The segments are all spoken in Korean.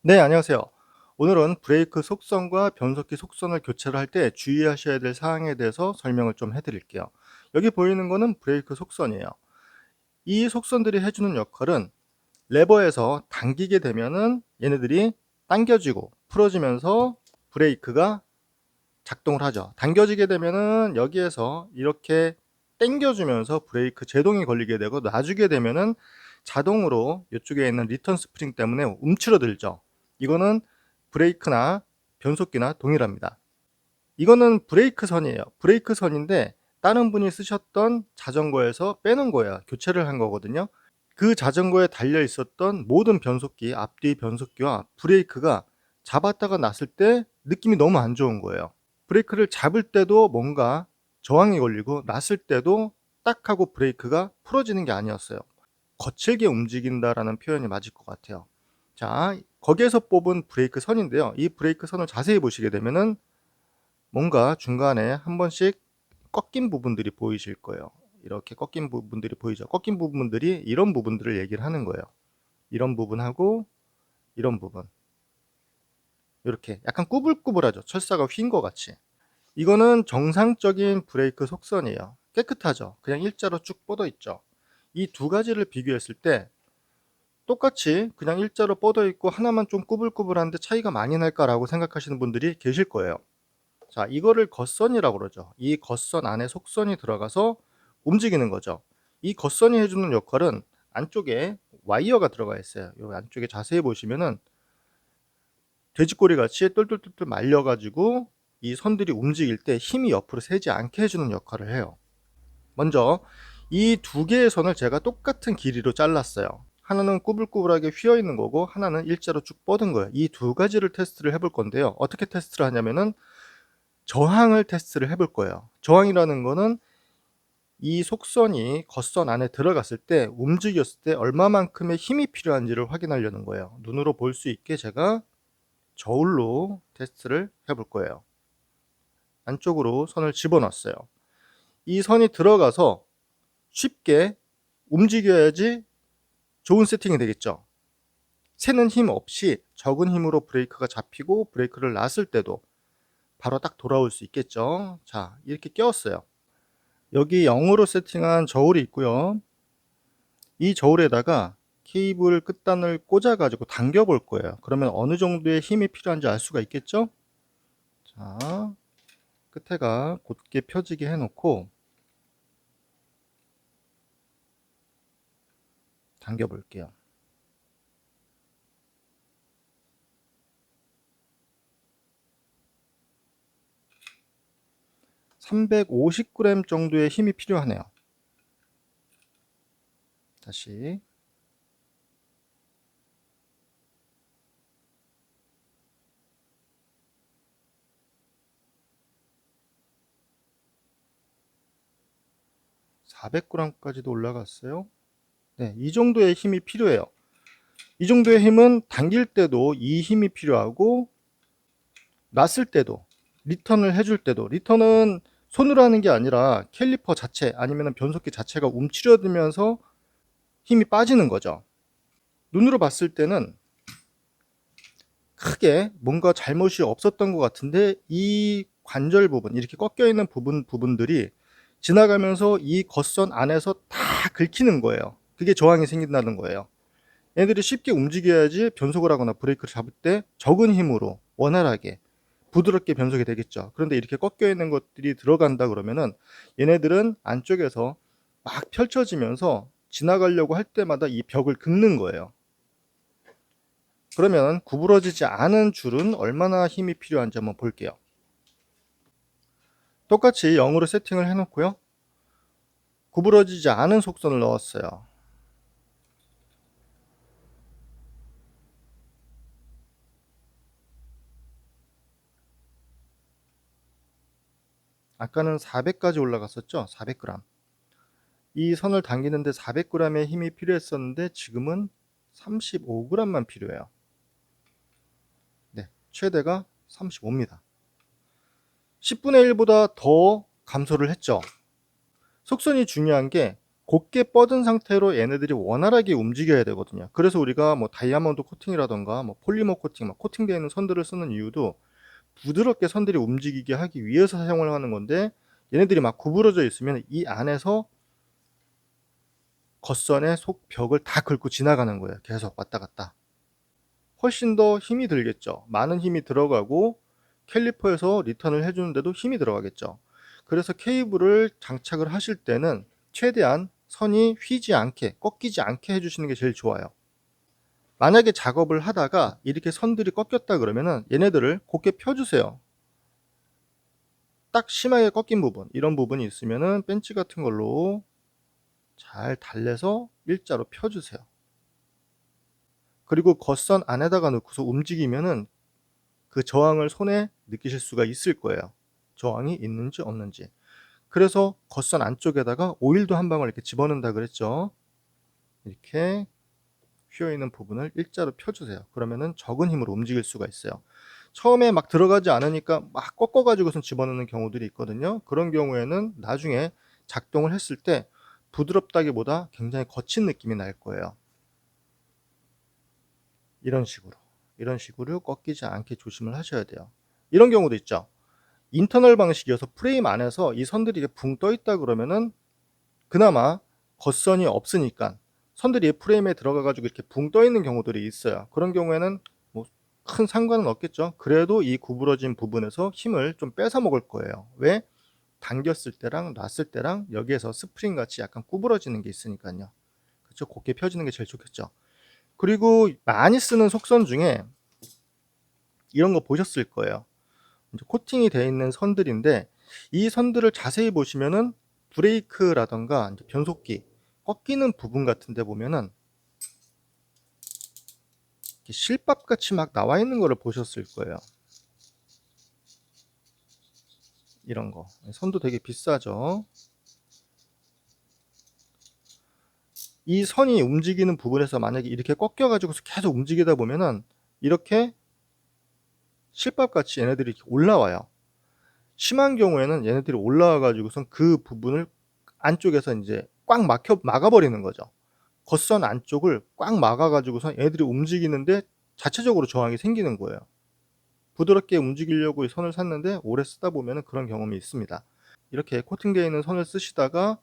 네, 안녕하세요. 오늘은 브레이크 속선과 변속기 속선을 교체를 할 때 주의하셔야 될 사항에 대해서 설명을 좀 해드릴게요. 여기 보이는 거는 브레이크 속선이에요. 이 속선들이 해주는 역할은 레버에서 당기게 되면은 얘네들이 당겨지고 풀어지면서 브레이크가 작동을 하죠. 당겨지게 되면은 여기에서 이렇게 당겨주면서 브레이크 제동이 걸리게 되고, 놔주게 되면은 자동으로 이쪽에 있는 리턴 스프링 때문에 움츠러들죠. 이거는 브레이크나 변속기나 동일합니다. 이거는 브레이크 선이에요. 브레이크 선인데 다른 분이 쓰셨던 자전거에서 빼놓은 거예요. 교체를 한 거거든요. 그 자전거에 달려 있었던 모든 변속기, 앞뒤 변속기와 브레이크가 잡았다가 놨을 때 느낌이 너무 안 좋은 거예요. 브레이크를 잡을 때도 뭔가 저항이 걸리고, 놨을 때도 딱 하고 브레이크가 풀어지는 게 아니었어요. 거칠게 움직인다라는 표현이 맞을 것 같아요. 자, 거기에서 뽑은 브레이크 선인데요. 이 브레이크 선을 자세히 보시게 되면은 뭔가 중간에 한 번씩 꺾인 부분들이 보이실 거예요. 이렇게 꺾인 부분들이 보이죠. 꺾인 부분들이 이런 부분들을 얘기를 하는 거예요. 이런 부분하고 이런 부분. 이렇게 약간 꾸불꾸불하죠. 철사가 휜 것 같이. 이거는 정상적인 브레이크 속선이에요. 깨끗하죠. 그냥 일자로 쭉 뻗어 있죠. 이 두 가지를 비교했을 때 똑같이 그냥 일자로 뻗어 있고 하나만 좀 꾸불꾸불한데 차이가 많이 날까라고 생각하시는 분들이 계실 거예요. 자, 이거를 겉선이라고 그러죠. 이 겉선 안에 속선이 들어가서 움직이는 거죠. 이 겉선이 해주는 역할은 안쪽에 와이어가 들어가 있어요. 이 안쪽에 자세히 보시면은 돼지꼬리 같이 똘똘똘똘 말려 가지고 이 선들이 움직일 때 힘이 옆으로 새지 않게 해주는 역할을 해요. 먼저 이 두 개의 선을 제가 똑같은 길이로 잘랐어요. 하나는 꾸불꾸불하게 휘어 있는 거고, 하나는 일자로 쭉 뻗은 거예요. 이 두 가지를 테스트를 해볼 건데요. 어떻게 테스트를 하냐면은 저항을 테스트를 해볼 거예요. 저항이라는 거는 이 속선이 겉선 안에 들어갔을 때, 움직였을 때 얼마만큼의 힘이 필요한지를 확인하려는 거예요. 눈으로 볼 수 있게 제가 저울로 테스트를 해볼 거예요. 안쪽으로 선을 집어넣었어요. 이 선이 들어가서 쉽게 움직여야지 좋은 세팅이 되겠죠. 새는 힘 없이 적은 힘으로 브레이크가 잡히고 브레이크를 놨을 때도 바로 딱 돌아올 수 있겠죠. 자, 이렇게 끼웠어요. 여기 0으로 세팅한 저울이 있고요. 이 저울에다가 케이블 끝단을 꽂아 가지고 당겨 볼 거예요. 그러면 어느 정도의 힘이 필요한지 알 수가 있겠죠. 자, 끝에가 곧게 펴지게 해 놓고 당겨 볼게요. 350g 정도의 힘이 필요하네요. 다시 400g까지도 올라갔어요. 네, 이 정도의 힘이 필요해요. 이 정도의 힘은 당길 때도 이 힘이 필요하고, 놨을 때도, 리턴을 해줄 때도. 리턴은 손으로 하는 게 아니라 캘리퍼 자체 아니면 변속기 자체가 움츠려들면서 힘이 빠지는 거죠. 눈으로 봤을 때는 크게 뭔가 잘못이 없었던 것 같은데, 이 관절 부분, 이렇게 꺾여 있는 부분들이 지나가면서 이 겉선 안에서 다 긁히는 거예요. 그게 저항이 생긴다는 거예요. 얘들이 쉽게 움직여야지 변속을 하거나 브레이크를 잡을 때 적은 힘으로 원활하게 부드럽게 변속이 되겠죠. 그런데 이렇게 꺾여 있는 것들이 들어간다 그러면은 얘네들은 안쪽에서 막 펼쳐지면서 지나가려고 할 때마다 이 벽을 긁는 거예요. 그러면 구부러지지 않은 줄은 얼마나 힘이 필요한지 한번 볼게요. 똑같이 0으로 세팅을 해 놓고요. 구부러지지 않은 속선을 넣었어요. 아까는 400까지 올라갔었죠. 400g. 이 선을 당기는데 400g의 힘이 필요했었는데 지금은 35g만 필요해요. 네, 최대가 35입니다. 10분의 1보다 더 감소를 했죠. 속선이 중요한 게 곧게 뻗은 상태로 얘네들이 원활하게 움직여야 되거든요. 그래서 우리가 뭐 다이아몬드 코팅이라든가 뭐 폴리머 코팅, 막 코팅되어 있는 선들을 쓰는 이유도 부드럽게 선들이 움직이게 하기 위해서 사용을 하는 건데, 얘네들이 막 구부러져 있으면 이 안에서 겉선의 속벽을 다 긁고 지나가는 거예요. 계속 왔다 갔다. 훨씬 더 힘이 들겠죠. 많은 힘이 들어가고 캘리퍼에서 리턴을 해주는데도 힘이 들어가겠죠. 그래서 케이블을 장착을 하실 때는 최대한 선이 휘지 않게, 꺾이지 않게 해주시는 게 제일 좋아요. 만약에 작업을 하다가 이렇게 선들이 꺾였다 그러면은 얘네들을 곧게 펴주세요. 딱 심하게 꺾인 부분, 이런 부분이 있으면은 벤치 같은 걸로 잘 달래서 일자로 펴주세요. 그리고 겉선 안에다가 넣고서 움직이면은 그 저항을 손에 느끼실 수가 있을 거예요. 저항이 있는지 없는지. 그래서 겉선 안쪽에다가 오일도 한 방울 이렇게 집어넣는다 그랬죠. 이렇게 휘어있는 부분을 일자로 펴주세요. 그러면은 적은 힘으로 움직일 수가 있어요. 처음에 막 들어가지 않으니까 막 꺾어가지고선 집어넣는 경우들이 있거든요. 그런 경우에는 나중에 작동을 했을 때 부드럽다기보다 굉장히 거친 느낌이 날 거예요. 이런 식으로 꺾이지 않게 조심을 하셔야 돼요. 이런 경우도 있죠. 인터널 방식이어서 프레임 안에서 이 선들이 붕 떠 있다 그러면은 그나마 겉선이 없으니까 선들이 프레임에 들어가 가지고 이렇게 붕 떠 있는 경우들이 있어요. 그런 경우에는 뭐 큰 상관은 없겠죠. 그래도 이 구부러진 부분에서 힘을 좀 뺏어 먹을 거예요. 왜? 당겼을 때랑 놨을 때랑 여기에서 스프링 같이 약간 구부러지는 게 있으니까요. 그렇죠? 곧게 펴지는 게 제일 좋겠죠. 그리고 많이 쓰는 속선 중에 이런 거 보셨을 거예요. 이제 코팅이 되어 있는 선들인데, 이 선들을 자세히 보시면은 브레이크라던가 이제 변속기 꺾이는 부분 같은 데 보면은 실밥같이 막 나와 있는 거를 보셨을 거예요. 이런 거 선도 되게 비싸죠. 이 선이 움직이는 부분에서 만약에 이렇게 꺾여 가지고서 계속 움직이다 보면은 이렇게 실밥같이 얘네들이 이렇게 올라와요. 심한 경우에는 얘네들이 올라와 가지고선 그 부분을 안쪽에서 인제 꽉 막아 버리는 거죠. 겉선 안쪽을 꽉 막아 가지고선 얘네들이 움직이는데 자체적으로 저항이 생기는 거예요. 부드럽게 움직이려고 이 선을 샀는데 오래 쓰다 보면은 그런 경험이 있습니다. 이렇게 코팅되어 있는 선을 쓰시다가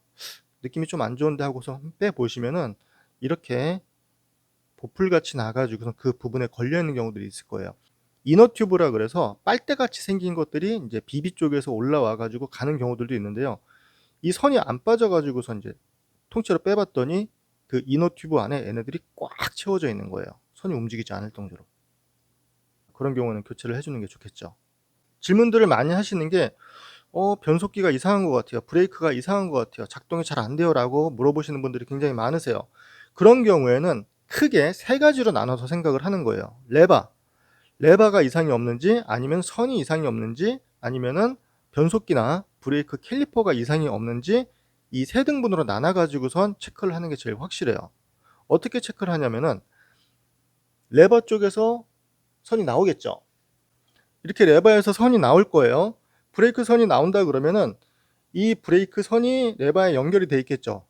느낌이 좀 안 좋은데 하고서 빼 보시면은 이렇게 보풀같이 나 가지고선 그 부분에 걸려 있는 경우들이 있을 거예요. 이너 튜브라 그래서 빨대같이 생긴 것들이 인제 비비 쪽에서 올라와 가지고 가는 경우들도 있는데요. 이 선이 안 빠져 가지고서 인제 통째로 빼 봤더니 그 이너 튜브 안에 얘네들이 꽉 채워져 있는 거예요, 선이 움직이지 않을 정도로. 그런 경우는 교체를 해 주는 게 좋겠죠. 질문들을 많이 하시는 게 변속기가 이상한 것 같아요. 브레이크가 이상한 것 같아요. 작동이 잘 안 돼요."라고 물어보시는 분들이 굉장히 많으세요. 그런 경우에는 크게 세 가지로 나눠서 생각을 하는 거예요. 레바가 이상이 없는지, 아니면 선이 이상이 없는지, 아니면은 변속기나 브레이크 캘리퍼가 이상이 없는지, 이 세 등분으로 나눠 가지고선 체크를 하는 게 제일 확실해요. 어떻게 체크를 하냐면은 레버 쪽에서 선이 나오겠죠. 이렇게 레버에서 선이 나올 거예요. 브레이크 선이 나온다 그러면은 이 브레이크 선이 레버에 연결이 돼 있겠죠.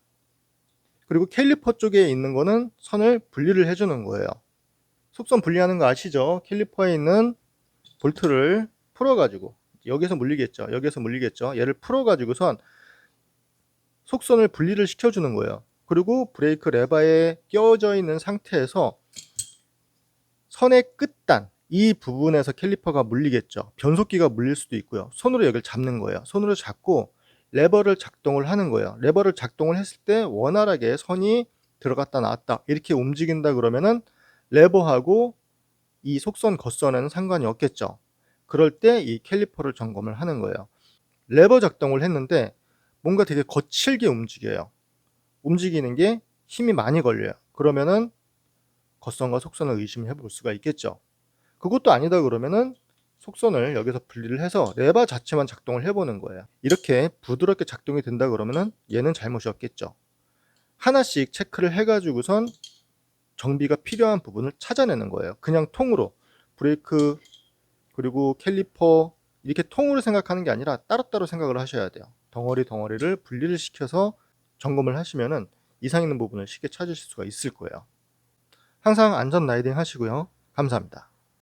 그리고 캘리퍼 쪽에 있는 거는 선을 분리를 해 주는 거예요. 속선 분리하는 거 아시죠? 캘리퍼에 있는 볼트를 풀어 가지고 여기서 물리겠죠. 여기서 물리겠죠. 얘를 풀어 가지고선 속선을 분리를 시켜 주는 거예요. 그리고 브레이크 레버에 끼워져 있는 상태에서 선의 끝단 이 부분에서 캘리퍼가 물리겠죠. 변속기가 물릴 수도 있고요. 손으로 여기를 잡는 거예요. 손으로 잡고 레버를 작동을 하는 거예요. 레버를 작동을 했을 때 원활하게 선이 들어갔다 나왔다 이렇게 움직인다 그러면은 레버하고 이 속선 겉선에는 상관이 없겠죠. 그럴 때 이 캘리퍼를 점검을 하는 거예요. 레버 작동을 했는데 뭔가 되게 거칠게 움직여요. 움직이는 게 힘이 많이 걸려요. 그러면은 겉선과 속선을 의심해 볼 수가 있겠죠. 그것도 아니다 그러면은 속선을 여기서 분리를 해서 레버 자체만 작동을 해 보는 거예요. 이렇게 부드럽게 작동이 된다 그러면은 얘는 잘못이 없겠죠. 하나씩 체크를 해 가지고선 정비가 필요한 부분을 찾아내는 거예요. 그냥 통으로 브레이크 그리고 캘리퍼 이렇게 통으로 생각하는 게 아니라 따로따로 생각을 하셔야 돼요. 덩어리를 분리를 시켜서 점검을 하시면은 이상 있는 부분을 쉽게 찾으실 수가 있을 거예요. 항상 안전 라이딩 하시고요. 감사합니다.